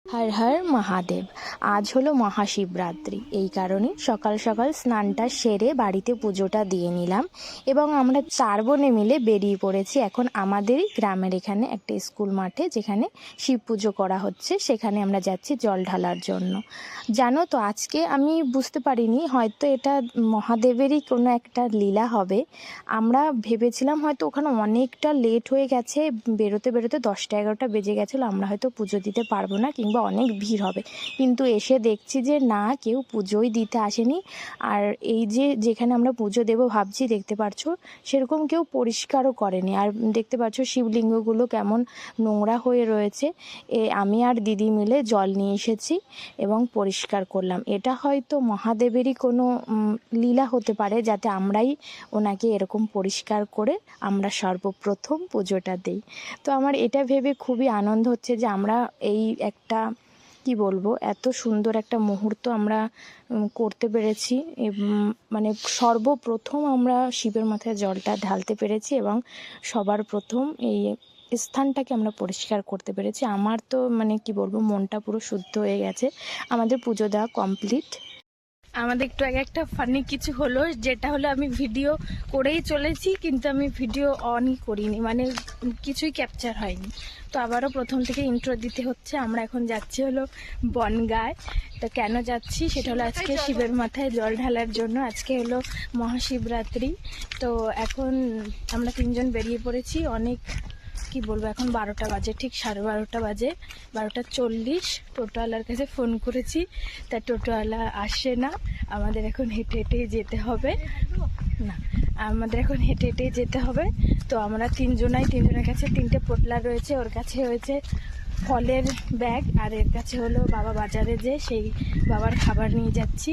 হর হর মহাদেব। আজ হলো মহাশিবরাত্রি, এই কারণে সকাল সকাল স্নানটা সেরে বাড়িতে পুজোটা দিয়ে নিলাম এবং আমরা 4 বোনে মিলে বেরিয়ে পড়েছি এখন আমাদেরই গ্রামের এখানে একটা স্কুল মাঠে, যেখানে শিব পুজো করা হচ্ছে। সেখানে আমরা যাচ্ছি জল ঢালার জন্য। জানো তো, আজকে আমি বুঝতে পারিনি, হয়তো এটা মহাদেবেরই কোনো একটা লীলা হবে। আমরা ভেবেছিলাম হয়তো ওখানে অনেকটা লেট হয়ে গেছে, বেরোতে বেরোতে 10টা-11টা বেজে গেছিলো, আমরা হয়তো পুজো দিতে পারবো না কিংবা অনেক ভিড় হবে। কিন্তু এসে দেখছি যে না, কেউ পুজোই দিতে আসেনি। আর এই যেখানে আমরা পুজো দেবো ভাবছি, দেখতে পারছো সেরকম কেউ পরিষ্কারও করেনি। আর দেখতে পাচ্ছ শিবলিঙ্গগুলো কেমন নোংরা হয়ে রয়েছে। আমি আর দিদি মিলে জল নিয়ে এসেছি এবং পরিষ্কার করলাম। এটা হয়তো মহাদেবেরই কোনো লীলা হতে পারে, যাতে আমরাই ওনাকে এরকম পরিষ্কার করে আমরা সর্বপ্রথম পুজোটা দিই। তো আমার এটা ভেবে খুবই আনন্দ হচ্ছে যে আমরা এই একটা কি বলবো, এত সুন্দর একটা মুহূর্ত আমরা করতে পেরেছি। মানে সর্বপ্রথম আমরা শিবের মাথায় জলটা ঢালতে পেরেছি এবং সবার প্রথম এই স্থানটাকে আমরা পরিষ্কার করতে পেরেছি। আমার তো মানে কি বলবো, মনটা পুরো শুদ্ধ হয়ে গেছে। আমাদের পুজো দেওয়া কমপ্লিট। আমাদের একটু আগে একটা ফানি কিছু হলো, যেটা হলো আমি ভিডিও করেই চলেছি কিন্তু আমি ভিডিও অনই করিনি, মানে কিছুই ক্যাপচার হয়নি। তো আবারও প্রথম থেকে ইন্ট্রো দিতে হচ্ছে। আমরা এখন যাচ্ছি হলো বনগাঁয়। তো কেন যাচ্ছি সেটা হলো আজকে শিবের মাথায় জল ঢালার জন্য। আজকে হলো মহাশিবরাত্রি। তো এখন আমরা 3জন বেরিয়ে পড়েছি। অনেক কি বলবো, এখন 12টা বাজে, ঠিক 12:30 বাজে, 12:40। টোটোওয়ালার কাছে ফোন করেছি, তা টোটোওয়ালা আসে না। আমাদের এখন হেঁটে হেঁটেই যেতে হবে। তো আমরা 3জনের কাছে 3টে পোটলা রয়েছে। ওর কাছে হয়েছে ফলের ব্যাগ, আর এর কাছে হলো বাবা বাজারে যে সেই বাবার খাবার নিয়ে যাচ্ছি।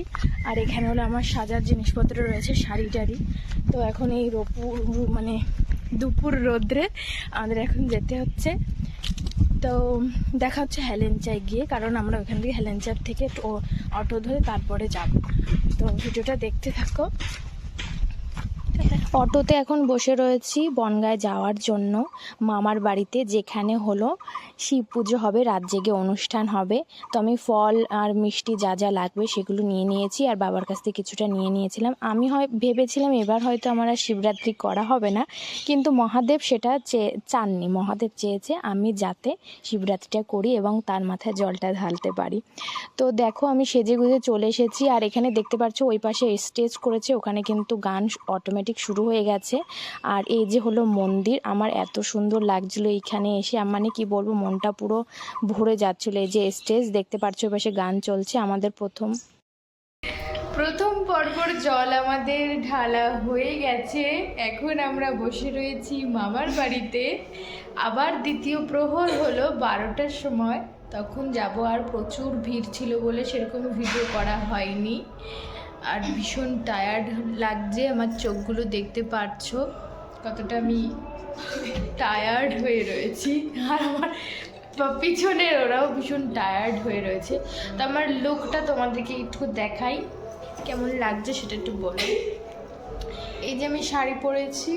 আর এখানে হলো আমার সাজার জিনিসপত্র রয়েছে, শাড়ি টাড়ি। তো এখন এই মানে দুপুর রোদ্রে আমাদের এখন যেতে হচ্ছে। তো দেখা হচ্ছে হেলেঞ্চায় গিয়ে, কারণ আমরা ওখান থেকে হেলেঞ্চার থেকে অটো ধরে তারপরে যাব। তো ভিডিওটা দেখতে থাকো। অটোতে এখন বসে রয়েছি বনগাঁয় যাওয়ার জন্য, মামার বাড়িতে, যেখানে হলো শিব পুজো হবে, রাত জেগে অনুষ্ঠান হবে। তো আমি ফল আর মিষ্টি যা যা লাগবে সেগুলো নিয়ে নিয়েছি, আর বাবার কাছ থেকে কিছুটা নিয়ে নিয়েছিলাম। আমি ভেবেছিলাম এবার হয়তো আমার আর শিবরাত্রি করা হবে না, কিন্তু মহাদেব সেটা চাননি। মহাদেব চেয়েছে আমি যাতে শিবরাত্রিটা করি এবং তার মাথায় জলটা ঢালতে পারি। তো দেখো, আমি সেজে গুজে চলে এসেছি। আর এখানে দেখতে পাচ্ছ ওই পাশে স্টেজ করেছে, ওখানে কিন্তু গান অটোমেটিক শুরু হয়ে গেছে। আর এই যে হলো মন্দির, আমার এত সুন্দর লাগছিল এইখানে এসে, মানে কি বলবো, মনটা পুরো ভরে যাচ্ছিল। এই যে স্টেজ দেখতে পাচ্ছ, ওই পাশে গান চলছে। আমাদের প্রথম পরপর জল আমাদের ঢালা হয়ে গেছে। এখন আমরা বসে রয়েছি মামার বাড়িতে। আবার দ্বিতীয় প্রহর হলো 12টার সময়, তখন যাব। আর প্রচুর ভিড় ছিল বলে সেরকম ভিডিও করা হয়নি। আর ভীষণ টায়ার্ড লাগছে, আমার চোখগুলো দেখতে পারছো কতটা আমি টায়ার্ড হয়ে রয়েছি। আর আমার পিছনের ওরাও ভীষণ টায়ার্ড হয়ে রয়েছে। তো আমার লুকটা তোমাদেরকে একটু দেখাই, কেমন লাগছে সেটা একটু বলো। এই যে আমি শাড়ি পরেছি,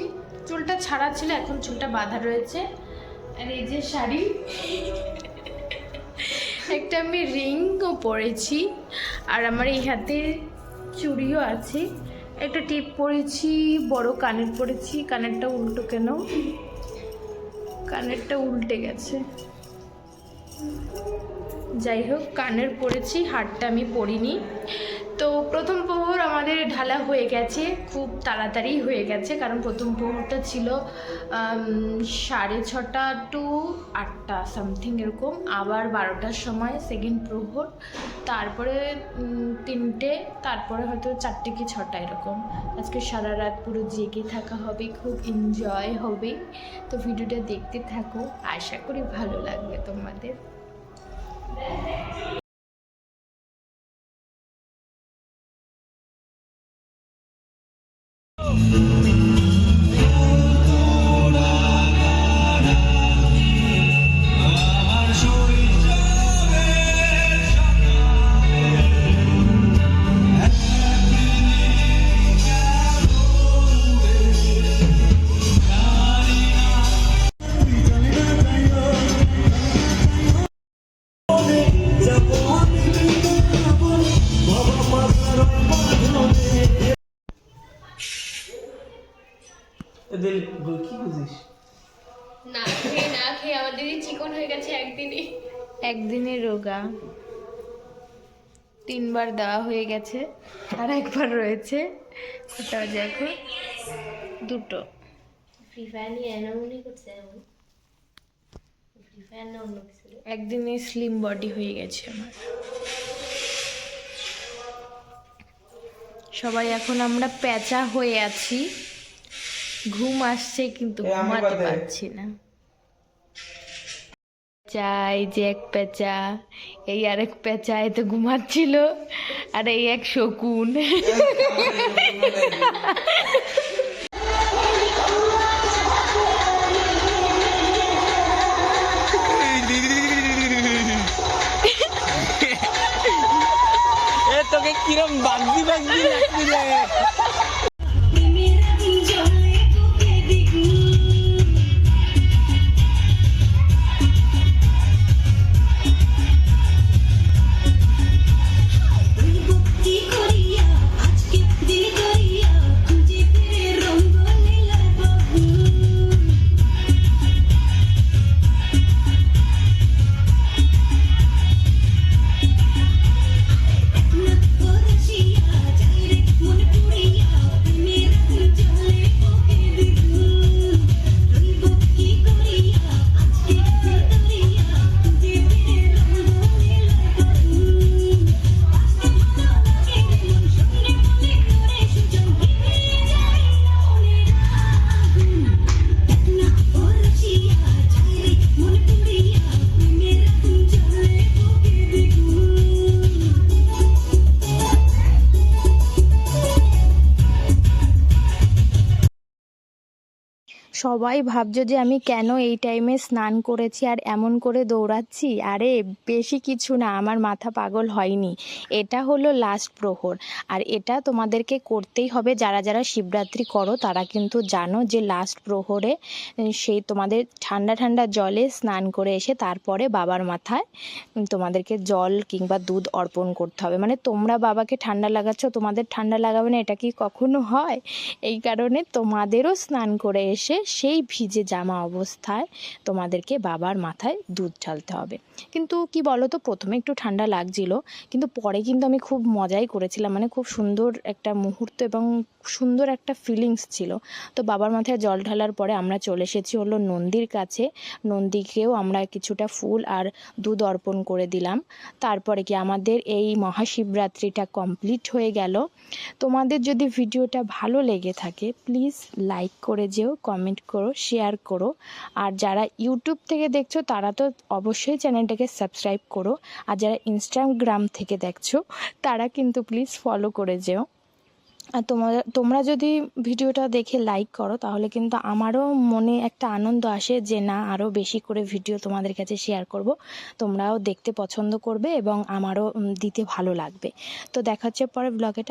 চুলটা ছাড়া ছিল, এখন চুলটা বাঁধা রয়েছে। আর এই যে শাড়ি, একটা আমি রিংও পরেছি। আর আমার এই হাতে চুড়িও আছে, একটা টিপ পরেছি, বড় কানের পরেছি। কানেরটা উল্টো কেন? কানেরটা উল্টে গেছে। যাই হোক, কানের পরেছি, হারটা আমি পরিনি। তো প্রথম প্রহর আমাদের ঢালা হয়ে গেছে, খুব তাড়াতাড়ি হয়ে গেছে, কারণ প্রথম প্রহরটা ছিল 6:30 টু 8টা সামথিং এরকম। আবার 12টার সময় সেকেন্ড প্রহর, তারপরে 3টে, তারপরে হয়তো 4টে কি 6টা এরকম। আজকে সারা রাত পুরো জেগে থাকা হবে, খুব এনজয় হবে। তো ভিডিওটা দেখতে থাকো, আশা করি ভালো লাগবে তোমাদের। এদের কি বুঝিস না খেয়ে আমার দিদি চিকন হয়ে গেছে একদিনে রোগা 3 বার দেওয়া হয়ে গেছে আর একবার রয়েছে, ওটা দেখো 2টো। ফ্রি ফায়ার নিয়ে এমনই করছে এখন। ফ্রি ফায়ার না অন্য কিছু। একদিনে স্লিম বডি হয়ে গেছে আমার। সবাই এখন আমরা প্যাঁচা হয়ে আছি, ঘুম আসছে কিন্তু ঘুমাতে পারছি না। চাই যে এক পেঁচা, এই আরেক পেঁচা এ তো ঘুমাচ্ছিল, আর এই এক শকুন। তোকে কিরম বাগদি বাগদি লাগছিল। সবাই ভাবছো যে আমি কেন এই টাইমে স্নান করেছি আর এমন করে দৌড়াচ্ছি। আরে বেশি কিছু না, আমার মাথা পাগল হয়নি। এটা হলো লাস্ট প্রহর, আর এটা তোমাদেরকে করতেই হবে। যারা যারা শিবরাত্রি করো তারা কিন্তু জানো যে লাস্ট প্রহরে সেই তোমাদের ঠান্ডা ঠান্ডা জলে স্নান করে এসে তারপরে বাবার মাথায় তোমাদেরকে জল কিংবা দুধ অর্পণ করতে হবে। মানে তোমরা বাবাকে ঠান্ডা লাগাচ্ছ, তোমাদের ঠান্ডা লাগাবে না, এটা কি কখনো হয়? এই কারণে তোমাদেরও স্নান করে এসে সেই ভিজে জামা অবস্থায় তোমাদেরকে বাবার মাথায় দুধ ঢালতে হবে। কিন্তু কি বলো তো, প্রথমে একটু ঠান্ডা লাগছিল, কিন্তু পরে কিন্তু আমি খুব মজাই করেছিলাম। মানে খুব সুন্দর একটা মুহূর্ত এবং সুন্দর একটা ফিলিংস ছিল। তো বাবার মাথায় জল ঢালার পরে আমরা চলে এসেছি হলো নন্দীর কাছে। নন্দীকেও আমরা কিছুটা ফুল আর দুধ অর্পণ করে দিলাম। তারপরে কি আমাদের এই মহাশিবরাত্রিটা কমপ্লিট হয়ে গেল। তোমাদের যদি ভিডিওটা ভালো লেগে থাকে প্লিজ লাইক করে যেও, কমেন্ট করো, শেয়ার করো। আর যারা ইউটিউব থেকে দেখছো তারা তো অবশ্যই চ্যানেলটাকে সাবস্ক্রাইব করো, আর যারা ইনস্টাগ্রাম থেকে দেখছো তারা কিন্তু প্লিজ ফলো করে যেও। আর তোমরা যদি ভিডিওটা দেখে লাইক করো তাহলে কিন্তু আমারও মনে একটা আনন্দ আসে যে না, আরও বেশি করে ভিডিও তোমাদের কাছে শেয়ার করব, তোমরাও দেখতে পছন্দ করবে এবং আমারও দিতে ভালো লাগবে। তো দেখা হচ্ছে পরে ব্লগে।